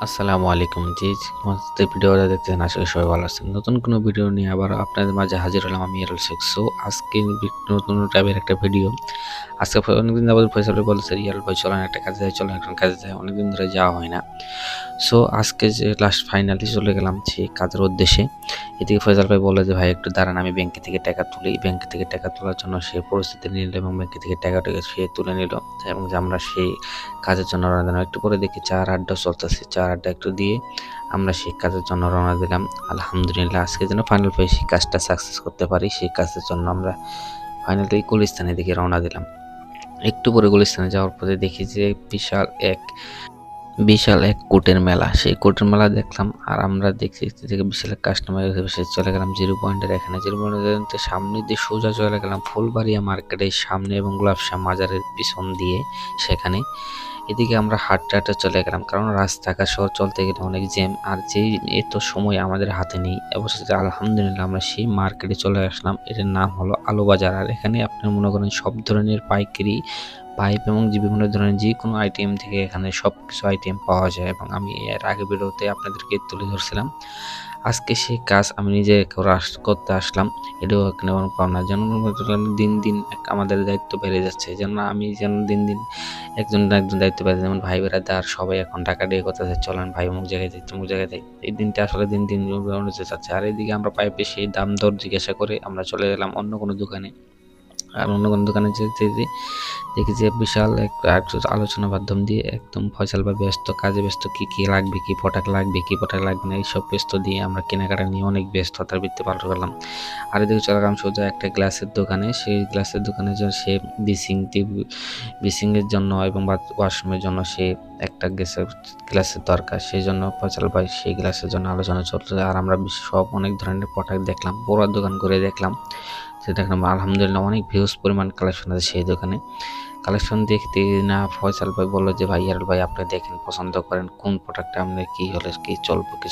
আসসালামু আলাইকুম জি, ভিডিওটা দেখতেছেন আশা করি সবাই ভালো আছেন। নতুন কোনো ভিডিও নিয়ে আবার আপনাদের মাঝে হাজির হলাম আমি এরল শেখ। সো আজকে নতুন টাইপের একটা ভিডিও। আজকে অনেকদিন যাবত ফয়সাল ভাই বলছে রিয়াল ভাই চলেন একটা কাজে যাই, চলেন এখন কাজে যাই, অনেকদিন ধরে যাওয়া হয় না। সো আজকে যে লাস্ট ফাইনালি চলে গেলাম সেই কাজের উদ্দেশ্যে। এদিকে ফয়সাল ভাই বললো যে ভাই একটু দাঁড়ান, আমি ব্যাংকে থেকে টাকা তুলি। ব্যাংকে থেকে টাকা তোলার জন্য সে পরিস্থিতি নিল এবং ব্যাংকে থেকে টাকাটা সে তুলে নিল এবং যে আমরা সেই কাজের জন্য রওনা দিলাম। একটু পরে দেখি চার আড্ডা চলতেছে, চার আড্ডা একটু দিয়ে আমরা সেই কাজের জন্য রওনা দিলাম। আলহামদুলিল্লাহ আজকে যেন ফাইনাল পেয়ে সেই কাজটা সাকসেস করতে পারি, সেই কাজের জন্য আমরা ফাইনালি গুলিস্তানের দিকে রওনা দিলাম। একটু পরে গুলিস্তানে যাওয়ার পরে দেখি যে বিশাল এক কোটের মেলা। সেই কোটের মেলা দেখলাম আর আমরা দেখছি থেকে বিশাল এক কাস্টমার এসে চলে গেলাম জিরো পয়েন্টের এখানে। জিরো পয়েন্টের সামনে দিয়ে সোজা চলে গেলাম ফুলবাড়িয়া মার্কেটের সামনে এবং গোলাপশাহ মাজারের পিছন দিয়ে সেখানে। এদিকে আমরা হাঁটতে হাঁটতে চলে গেলাম, কারণ রাস্তাঘাট শহর চলতে গেলে অনেক জ্যাম, আর যেই এত সময় আমাদের হাতে নেই। অবশেষে আলহামদুলিল্লাহ আমরা সেই মার্কেটে চলে আসলাম। এটার নাম হলো আলু বাজার। আর এখানে আপনার মনে করেন সব ধরনের পাইকারি পাইপ এবং যে বিভিন্ন ধরনের যে কোনো আইটেম থেকে এখানে সব কিছু আইটেম পাওয়া যায় এবং আমি এর আগে ভিডিওতে আপনাদেরকে তুলে ধরছিলাম। আজকে সেই কাজ আমি নিজে করতে আসলাম। এটাও এখানে পাওনা যেন দিন দিন আমাদের দায়িত্ব বেড়ে যাচ্ছে, যেন আমি যেন দিন দিন একজন না একজন দায়িত্ব বেড়ে, যেমন ভাই বেড়াদার সবাই এখন টাকা দিয়ে করতেছে, চলেন ভাই অমুক জায়গায় যাই তমুক জায়গায় যাই। এই দিনটা আসলে দিন দিন যেতে চাচ্ছে। আর এইদিকে আমরা পাইপে সেই দাম দর জিজ্ঞাসা করে আমরা চলে গেলাম অন্য কোনো দোকানে। আর অন্য কোনো দোকানে যেতে দেখি যে বিশাল এক আলোচনা মাধ্যম দিয়ে একদম ফয়সাল ভাই ব্যস্ত, কাজে ব্যস্ত, কি লাগবে, কি পটাক লাগবে, কি পটাক লাগবে না, এইসব ব্যস্ত দিয়ে আমরা কেনাকাটা নিয়ে অনেক ব্যস্ততার ভিত্তি পার করলাম। আর এদিকে চলে গেলাম সোজা একটা গ্লাসের দোকানে। সেই গ্লাসের দোকানের জন্য সে বিসিংয়ের জন্য এবং ওয়াশরুমের জন্য সে একটা গ্লাসের দরকার, সেই জন্য ফয়সাল ভাই সেই গ্লাসের জন্য আলোচনা চলছে। আর আমরা সব অনেক ধরনের পটাক দেখলাম, বড় দোকান করে দেখলাম। সেটা দেখলাম আলহামদুলিল্লাহ অনেক ভিউজ পরিমাণ কালেকশন আছে সেই দোকানে। কালেকশন দেখতে না ফয়সাল ভাই বললো যে ভাই ইয়ারুল ভাই আপনি দেখেন, পছন্দ করেন কোন প্রোডাক্টটা আপনার কি হলে কি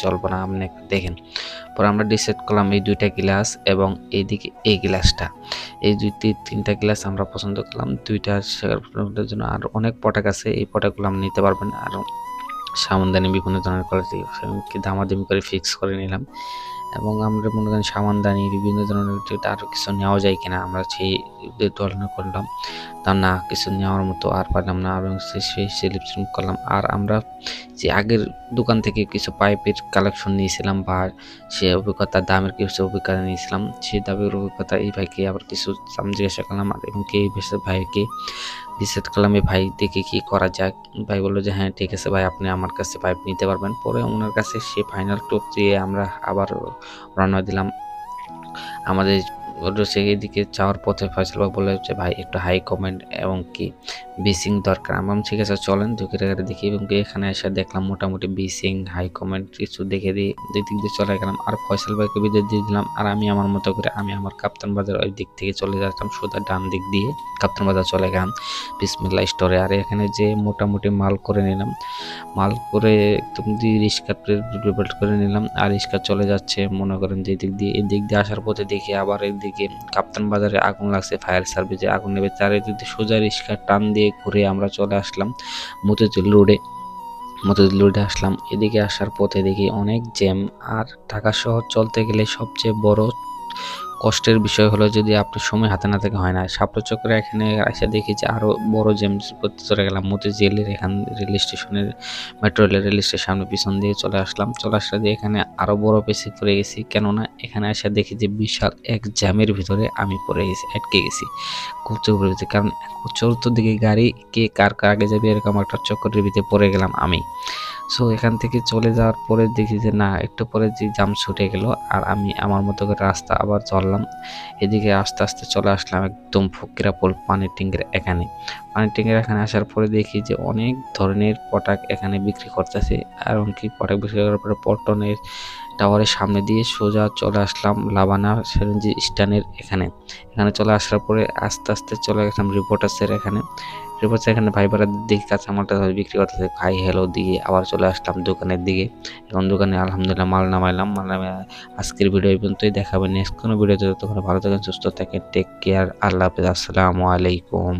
চলবো না আপনি দেখেন। পরে আমরা ডিসাইড করলাম এই দুইটা গ্লাস এবং এইদিকে এই গ্লাসটা, এই তিনটা গ্লাস আমরা পছন্দ করলাম। দুইটা জন্য আর অনেক প্রোডাক্ট আছে, এই প্রোডাক্টগুলো আপনি নিতে পারবেন। আর সামানদানি বিভিন্ন ধরনের কোয়ালিটি দামাদামি করে ফিক্স করে নিলাম এবং আমরা মনে করেন সামানদানি বিভিন্ন ধরনের আরও কিছু নেওয়া যায় কিনা আমরা সেই তুলনা করলাম। তা না, কিছু নেওয়ার মতো আর পারলাম না এবং সেই সিলেকশন করলাম। আর আমরা যে আগের দোকান থেকে কিছু পাইপের কালেকশন নিয়েছিলাম বা সে অভিজ্ঞতা দামের কিছু অভিজ্ঞতা নিয়েছিলাম, সেই দামের অভিজ্ঞতা এই ভাইকে আবার কিছু জিজ্ঞাসা করলাম এবং কে এই ভাইকে ডিসাইড করলাম এই ভাই দেখে কি করা যায়। ভাই বললো যে হ্যাঁ ঠিক আছে ভাই, আপনি আমার কাছে পাইপ নিতে পারবেন। পরে ওনার কাছে সে ফাইনাল টোপ দিয়ে আমরা আবার রওনা দিলাম আমাদের এদিকে যাওয়ার পথে। ফয়সাল ভাই বলে যে ভাই একটু হাই কমেন্ট এবং কি বিসিং দরকার। আমরা ঠিক আছে চলেন ঢুকে দেখি এবং এখানে এসে দেখলাম মোটামুটি বিসিং হাই কমেন্ট কিছু দেখে দিয়ে দুই দিক দিয়ে চলে গেলাম। আর ফয়সাল ভাইকে বিদায় দিয়ে দিলাম। আর আমি আমার মতো করে আমি আমার কাপ্তান বাজার ওই দিক থেকে চলে যাচ্ছিলাম সোজা ডান দিক দিয়ে কাপ্তান বাজার চলে গেলাম বিসমিল্লাহ স্টোরে। আর এখানে যে মোটামুটি মাল করে নিলাম, মাল করে একদম দিয়ে রিক্সা বেল্ট করে নিলাম। আর রিক্সা চলে যাচ্ছে মনে করেন যে দিক দিয়ে, এই দিক দিয়ে আসার পথে দেখি আবার এদিকে কাপ্তান বাজারে আগুন লাগছে, ফায়ার সার্ভিসে আগুন নেবে। চারিদিক দিয়ে সোজা রিক্সা টান দিয়ে ঘুরে আমরা চলে আসলাম মতিঝিল রোডে আসলাম। এদিকে আসার পথে দেখি অনেক জ্যাম। আর ঢাকা শহর চলতে গেলে সবচেয়ে বড় কষ্টের বিষয় হলো যদি আপনার সময় হাতে না থাকে হয় না। শাপলা চক্রে এখানে এসে দেখি যে আরও বড় জ্যাম করতে চলে গেলাম মতিঝিলের এখান রেল স্টেশনের মেট্রো রেল স্টেশনের সামনে পিছন দিয়ে চলে আসলে দিয়ে এখানে আরও বড় পেছি পড়ে গেছি। কেননা এখানে এসে দেখি যে বিশাল এক জ্যামের ভিতরে আমি পড়ে গেছি, আটকে গেছি চক্রের ভিতরে। কারণ চতুর্দিকে গাড়ি, কে কার আগে যাবে এরকম একটা চক্রের ভিতরে পড়ে গেলাম আমি। সো এখান থেকে চলে যাওয়ার পরে দেখি যে না, একটু পরে যে জাম ছুটে গেল আর আমি আমার মতো করে রাস্তা আবার চললাম। এদিকে আস্তে আস্তে চলে আসলাম একদম ফকিরাপুল পানির ট্যাঙ্কের এখানে আসার পরে দেখি যে অনেক ধরনের পটাক এখানে বিক্রি করতেছে। আর এমনকি পটাক বিক্রি করার পরে পল্টনের টাওয়ারের সামনে দিয়ে সোজা চলে আসলাম লাবানা সেরেঞ্জি স্ট্যান্ডের এখানে চলে আসার পরে আস্তে আস্তে চলে গেলাম রিপোর্টার্সের এখানে ভাই বেড়া দেখি কাঁচামালটা বিক্রি করতেছে, ভাই হেলো দিয়ে আবার চলে আসলাম দোকানের দিকে। এখন দোকানে আলহামদুলিল্লাহ মাল নামাইলাম। আজকের ভিডিও এই পর্যন্তই, দেখাবেন নেক্সট কোনো ভিডিওতে। ততক্ষণ ভালো থাকেন, সুস্থ থাকেন, টেক কেয়ার, আল্লাহ হাফেজ, আসসালামু আলাইকুম।